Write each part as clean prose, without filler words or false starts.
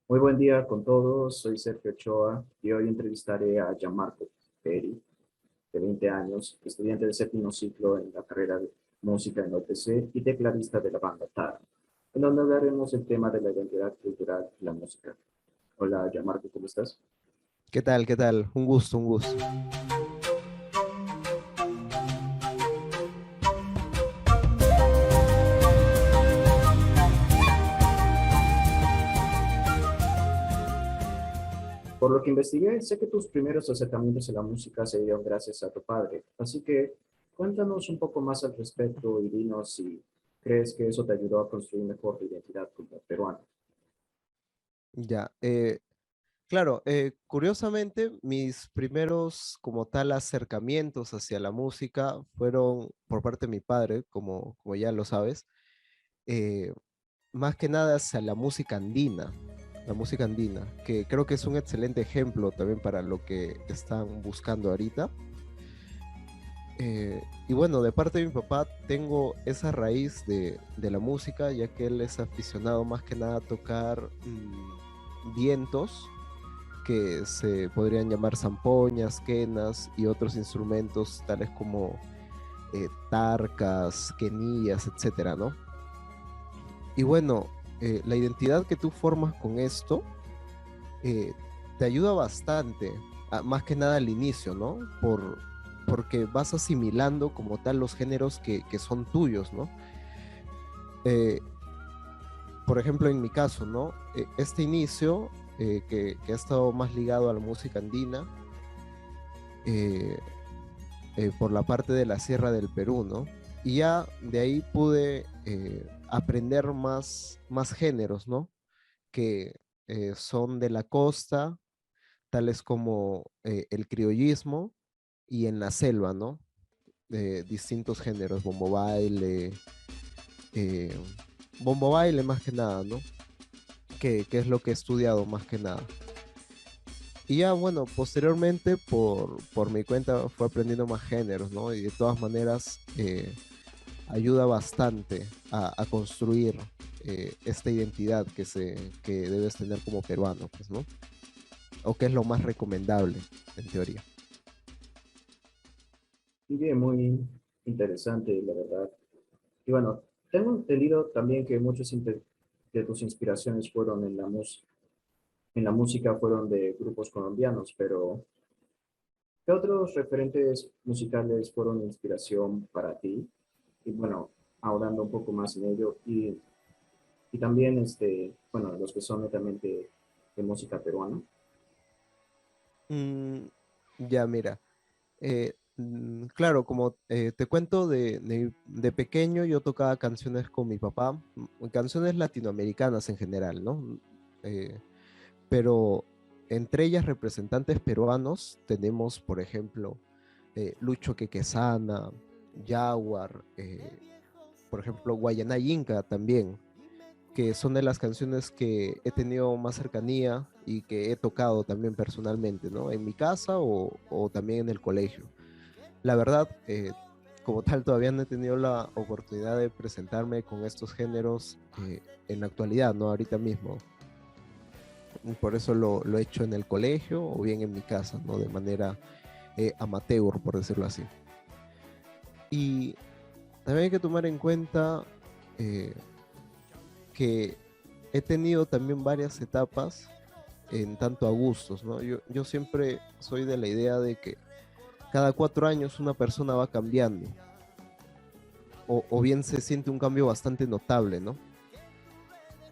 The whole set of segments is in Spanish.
Muy buen día con todos, soy Sergio Ochoa y hoy entrevistaré a Gianmarco Peri, de 20 años, estudiante de séptimo ciclo en la carrera de música en la UTC y tecladista de la banda Tara, en donde hablaremos del tema de la identidad cultural y la música. Hola Gianmarco, ¿cómo estás? ¿Qué tal? ¿Qué tal? Un gusto, un gusto. Por lo que investigué, sé que tus primeros acercamientos a la música se dieron gracias a tu padre, así que cuéntanos un poco más al respecto y dinos si crees que eso te ayudó a construir mejor tu identidad como peruano. Ya, claro, curiosamente mis primeros como tal acercamientos hacia la música fueron por parte de mi padre, como ya lo sabes, eh, más que nada hacia la música andina, que creo que es un excelente ejemplo también para lo que están buscando ahorita. Y bueno, de parte de mi papá tengo esa raíz de la música, ya que él es aficionado más que nada a tocar vientos, que se podrían llamar zampoñas, quenas y otros instrumentos tales como tarcas, quenillas, etcétera, ¿no? Y bueno, la identidad que tú formas con esto eh, te ayuda bastante, más que nada al inicio, ¿no? Porque vas asimilando como tal los géneros que son tuyos, ¿no? Eh, por ejemplo, en mi caso, ¿no? Este inicio, que ha estado más ligado a la música andina, eh, por la parte de la Sierra del Perú, ¿no? Y ya de ahí pude aprender más géneros, ¿no? Que son de la costa, tales como el criollismo y en la selva, ¿no? De distintos géneros, eh, bombo baile más que nada, ¿no? Que es lo que he estudiado más que nada. Y ya, bueno, posteriormente por mi cuenta fue aprendiendo más géneros, ¿no? Y de todas maneras ayuda bastante a construir esta identidad que debes tener como peruano, pues, ¿no? O que es lo más recomendable, en teoría. Y bien, muy interesante, la verdad. Y bueno, tengo entendido también que de tus inspiraciones fueron en la música, fueron de grupos colombianos, pero ¿qué otros referentes musicales fueron inspiración para ti? Y bueno, ahondando un poco más en ello, y también, bueno, los que son netamente de música peruana. Mm, ya, mira. Claro, como te cuento, de pequeño yo tocaba canciones con mi papá, canciones latinoamericanas en general, ¿no? Eh, pero entre ellas representantes peruanos tenemos, por ejemplo, Lucho Quequesana, Jaguar, por ejemplo, Guayana Inca también, que son de las canciones que he tenido más cercanía y que he tocado también personalmente, ¿no? En mi casa o también en el colegio. La verdad, como tal, todavía no he tenido la oportunidad de presentarme con estos géneros en la actualidad, ¿no? Ahorita mismo. Por eso lo he hecho en el colegio o bien en mi casa, ¿no? De manera amateur, por decirlo así. Y también hay que tomar en cuenta eh, que he tenido también varias etapas en tanto a gustos, ¿no? Yo siempre soy de la idea de que cada 4 años una persona va cambiando, o bien se siente un cambio bastante notable, ¿no?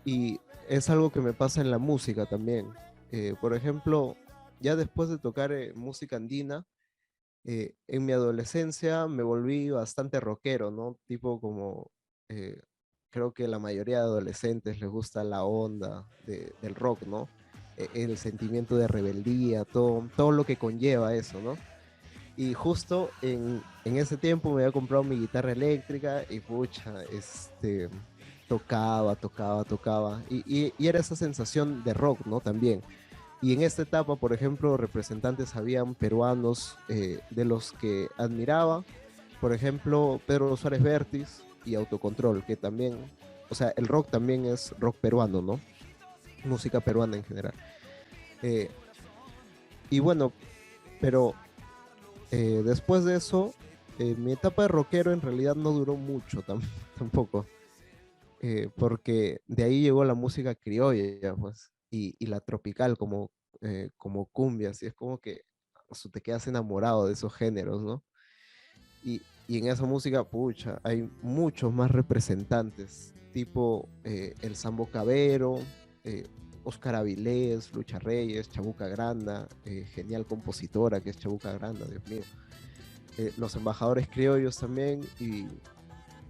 Y es algo que me pasa en la música también. Por ejemplo, ya después de tocar música andina, en mi adolescencia me volví bastante rockero, ¿no? Tipo como, eh, creo que la mayoría de adolescentes les gusta la onda del rock, ¿no? El sentimiento de rebeldía, todo lo que conlleva eso, ¿no? Y justo en ese tiempo me había comprado mi guitarra eléctrica y pucha, tocaba. Y era esa sensación de rock, ¿no? También. Y en esta etapa, por ejemplo, representantes habían peruanos de los que admiraba, por ejemplo, Pedro Suárez Vértiz y Autocontrol, que también, o sea, el rock también es rock peruano, ¿no? música peruana en general. Eh, y bueno, pero después de eso, mi etapa de rockero en realidad no duró mucho tampoco, porque de ahí llegó la música criolla, pues, y la tropical como cumbia, así es como que te quedas enamorado de esos géneros, ¿no? Y en esa música, pucha, hay muchos más representantes, tipo el Sambo Cabero, eh, Óscar Avilés, Lucha Reyes, Chabuca Granda, genial compositora que es Chabuca Granda, Dios mío. Los embajadores criollos también y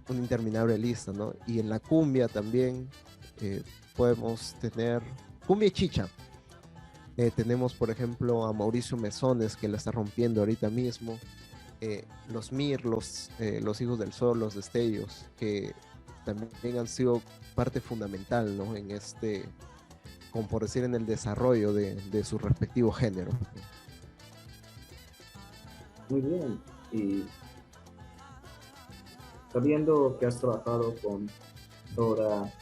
una interminable lista, ¿no? Y en la cumbia también eh, podemos tener cumbia y chicha. Tenemos, por ejemplo, a Mauricio Mesones, que la está rompiendo ahorita mismo. Los Mir, los Hijos del Sol, los Destellos, que también han sido parte fundamental, ¿no? En este, como por decir, en el desarrollo de su respectivo género. Muy bien. Y sabiendo que has trabajado con toda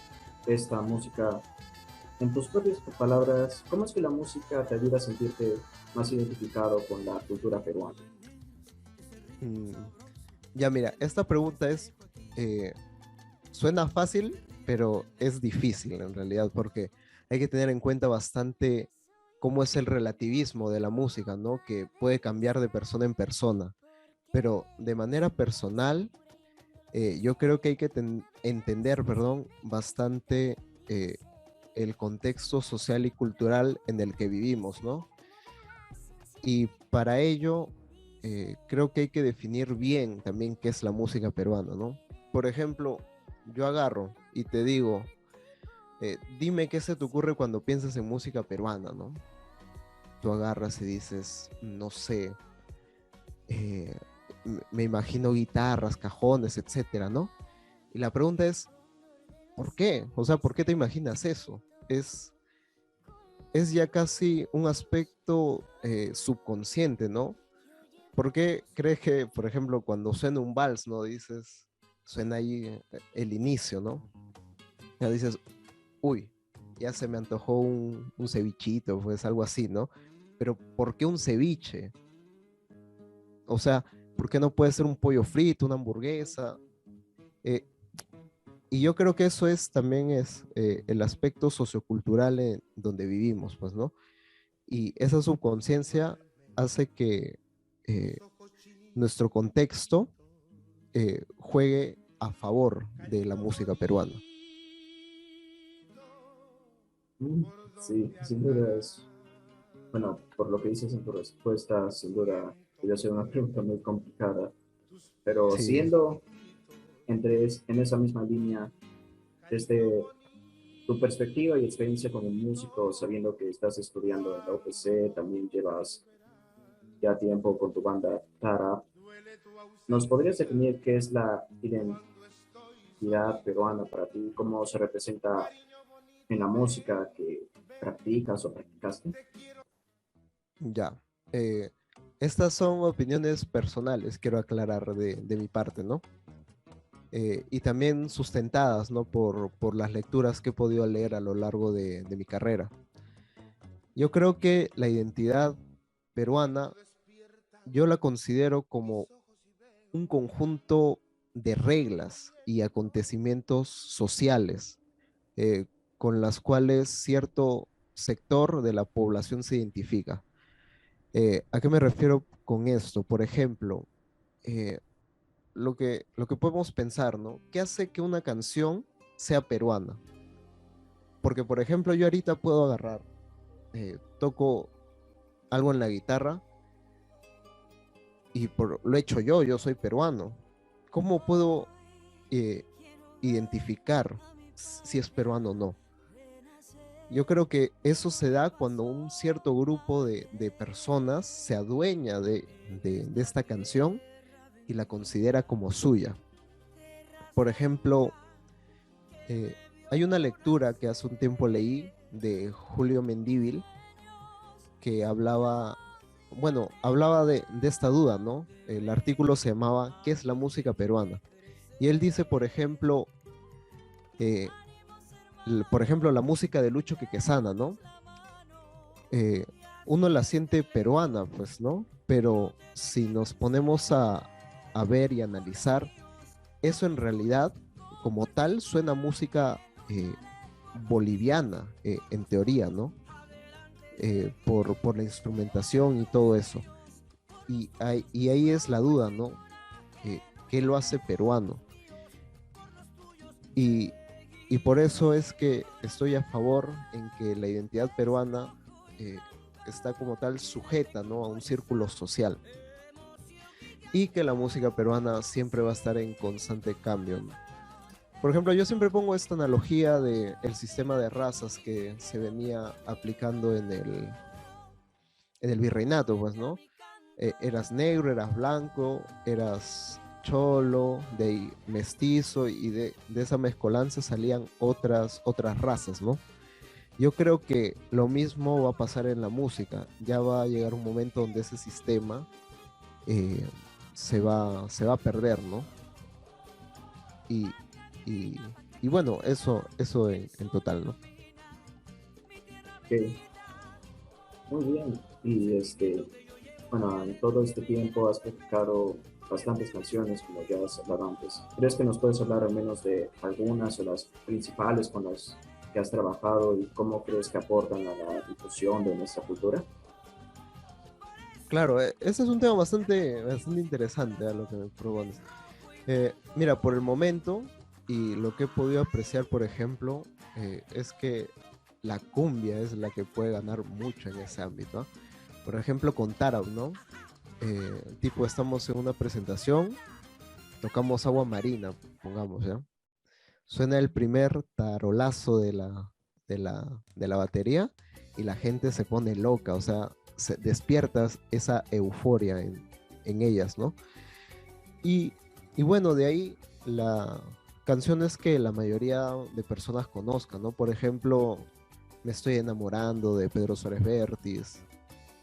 esta música, en tus propias palabras, ¿cómo es que la música te ayuda a sentirte más identificado con la cultura peruana? Mm, ya mira, esta pregunta eh, suena fácil, pero es difícil en realidad, porque hay que tener en cuenta bastante cómo es el relativismo de la música, ¿no? Que puede cambiar de persona en persona, pero de manera personal, yo creo que hay que entender, perdón, bastante eh, el contexto social y cultural en el que vivimos, ¿no? Y para ello, creo que hay que definir bien también qué es la música peruana, ¿no? Por ejemplo, yo agarro y te digo, dime qué se te ocurre cuando piensas en música peruana, ¿no? Tú agarras y dices, no sé, eh, me imagino guitarras, cajones, etcétera, ¿no? Y la pregunta es, ¿por qué? O sea, ¿por qué te imaginas eso? Es ya casi un aspecto subconsciente, ¿no? ¿Por qué crees que, por ejemplo, cuando suena un vals, ¿no? Dices, suena ahí el inicio, ¿no? Ya dices, uy, ya se me antojó un cevichito, pues algo así, ¿no? Pero ¿por qué un ceviche? O sea, ¿por qué no puede ser un pollo frito, una hamburguesa? Eh, y yo creo que eso es también es el aspecto sociocultural en donde vivimos, pues, ¿no? Y esa subconsciencia hace que eh, nuestro contexto juegue a favor de la música peruana. Mm, sí, sin duda es, bueno, por lo que dices en tu respuesta, sin duda debe ser una pregunta muy complicada, pero Sí, siendo en esa misma línea, desde tu perspectiva y experiencia como músico, sabiendo que estás estudiando en la UPC, también llevas ya tiempo con tu banda Tara, ¿nos podrías definir qué es la identidad peruana para ti? ¿Cómo se representa en la música que practicas o practicaste? ya. Eh, Estas son opiniones personales, quiero aclarar de mi parte, ¿no? Y también sustentadas, ¿no? Por las lecturas que he podido leer a lo largo de mi carrera. Yo creo que la identidad peruana, yo la considero como un conjunto de reglas y acontecimientos sociales eh, con las cuales cierto sector de la población se identifica. ¿A qué me refiero con esto? Por ejemplo, eh, lo que podemos pensar, ¿no? ¿Qué hace que una canción sea peruana? Porque, por ejemplo, yo ahorita puedo agarrar, toco algo en la guitarra y lo he hecho yo soy peruano. ¿Cómo puedo eh, identificar si es peruano o no? Yo creo que eso se da cuando un cierto grupo de personas se adueña de esta canción y la considera como suya. Por ejemplo, eh, hay una lectura que hace un tiempo leí de Julio Mendívil que hablaba, bueno, hablaba de esta duda, ¿no? El artículo se llamaba ¿Qué es la música peruana? Y él dice, por ejemplo, eh, por ejemplo, la música de Lucho Quequesana, ¿no? Eh, Uno la siente peruana, pues, ¿no? Pero si nos ponemos a ver y analizar, eso en realidad, como tal, suena música boliviana, en teoría, ¿no? Por la instrumentación y todo eso. Y ahí es la duda, ¿no? ¿Qué lo hace peruano? Y, y por eso es que estoy a favor en que la identidad peruana eh, está como tal sujeta, ¿no? A un círculo social y que la música peruana siempre va a estar en constante cambio, ¿no? Por ejemplo, yo siempre pongo esta analogía de el sistema de razas que se venía aplicando en el virreinato, pues, ¿no? Eras negro, eras blanco, eras cholo, de ahí mestizo, y de esa mezcolanza salían otras razas, ¿no? Yo creo que lo mismo va a pasar en la música. Ya va a llegar un momento donde ese sistema eh, se va a perder, ¿no? Y, y, y bueno, eso en total, ¿no? Ok, muy bien. Y bueno, en todo este tiempo has practicado bastantes canciones, como ya has hablado antes. ¿Crees que nos puedes hablar al menos de algunas o las principales con las que has trabajado y cómo crees que aportan a la difusión de nuestra cultura? Claro, ese es un tema bastante interesante a lo que me propones. Mira, por el momento y lo que he podido apreciar, por ejemplo, es que la cumbia es la que puede ganar mucho en ese ámbito, ¿ah? Por ejemplo, con Tarab, ¿no? Tipo, estamos en una presentación, tocamos Agua Marina, pongamos, ¿ya? Suena el primer tarolazo de la batería y la gente se pone loca, o sea, despiertas esa euforia en ellas, ¿no? Y, y bueno, de ahí la canciones que la mayoría de personas conozcan, ¿no? Por ejemplo, Me estoy enamorando de Pedro Suárez Vértiz,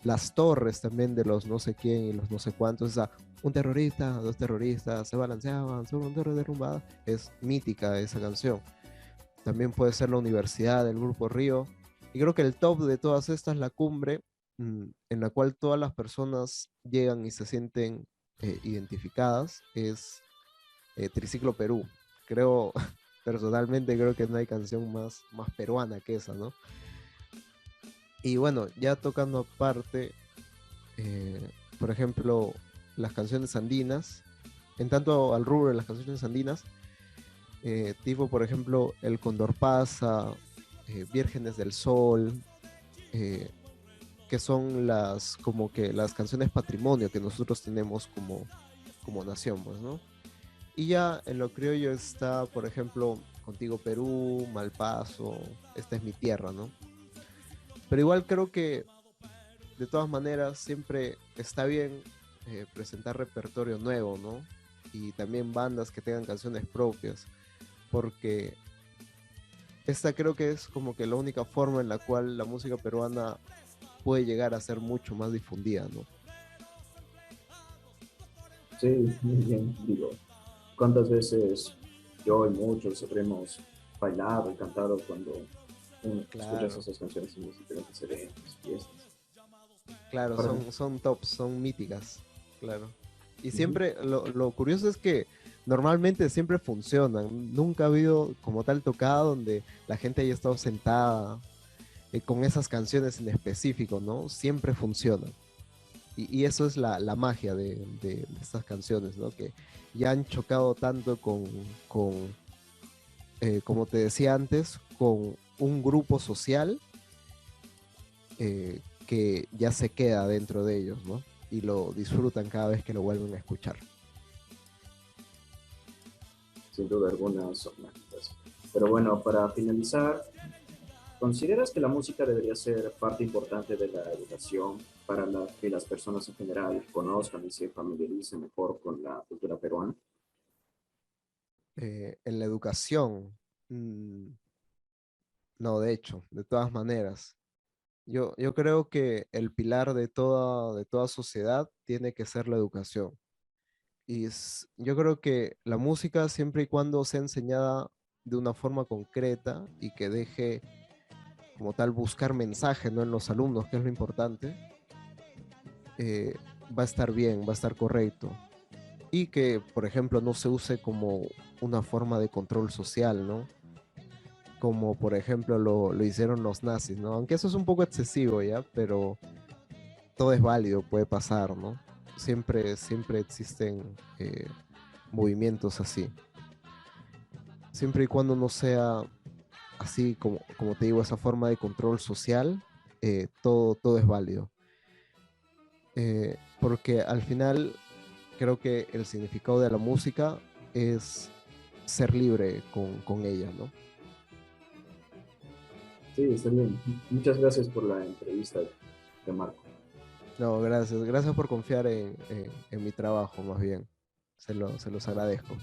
Las Torres también de los no sé quién y los no sé cuántos, esa, un terrorista, dos terroristas, se balanceaban sobre un torre derrumbada, es mítica esa canción. También puede ser La Universidad del Grupo Río. Y creo que el top de todas estas, La Cumbre, en la cual todas las personas llegan y se sienten identificadas, es Triciclo Perú. Creo, personalmente creo que no hay canción más peruana que esa, ¿no? Y bueno, ya tocando aparte, por ejemplo, las canciones andinas, en tanto al rubro de las canciones andinas, tipo por ejemplo El Condor Pasa, Vírgenes del Sol, eh, que son las como que las canciones patrimonio que nosotros tenemos como nación, pues, ¿no? Y ya en lo criollo está, por ejemplo, Contigo Perú, Malpaso, Esta es mi tierra, ¿no? Pero igual creo que de todas maneras siempre está bien presentar repertorio nuevo, ¿no? Y también bandas que tengan canciones propias, porque esta creo que es como que la única forma en la cual la música peruana puede llegar a ser mucho más difundida, ¿no? Sí, muy bien, digo, ¿cuántas veces yo y muchos habremos bailado y cantado cuando uno escucha Claro, esas canciones en los diferentes eventos, fiestas? claro, Ahora, son tops, son míticas, claro. Y ujú, siempre, lo curioso es que normalmente siempre funcionan. Nunca ha habido como tal tocada donde la gente haya estado sentada con esas canciones en específico, ¿no? Siempre funcionan. Y eso es la magia de estas canciones, ¿no? Que ya han chocado tanto como te decía antes, con un grupo social que ya se queda dentro de ellos, ¿no? Y lo disfrutan cada vez que lo vuelven a escuchar. sin duda alguna son mágicas. Pero bueno, para finalizar, ¿consideras que la música debería ser parte importante de la educación para que las personas en general conozcan y se familiaricen mejor con la cultura peruana? En la educación, mmm, no, de hecho, de todas maneras. Yo creo que el pilar de toda sociedad tiene que ser la educación. Yo creo que la música, siempre y cuando sea enseñada de una forma concreta y que deje como tal buscar mensaje, ¿no? En los alumnos, que es lo importante, eh, va a estar bien, va a estar correcto. Y que, por ejemplo, no se use como una forma de control social, ¿no? Como por ejemplo lo hicieron los nazis, ¿no? Aunque eso es un poco excesivo ya, pero todo es válido, puede pasar, ¿no? Siempre existen movimientos así. Siempre y cuando no sea así como te digo, esa forma de control social, todo es válido. Porque al final creo que el significado de la música es ser libre con ella, ¿no? Sí, está bien. Muchas gracias por la entrevista, de Marco. No, gracias. Gracias por confiar en mi trabajo, más bien. Se los agradezco.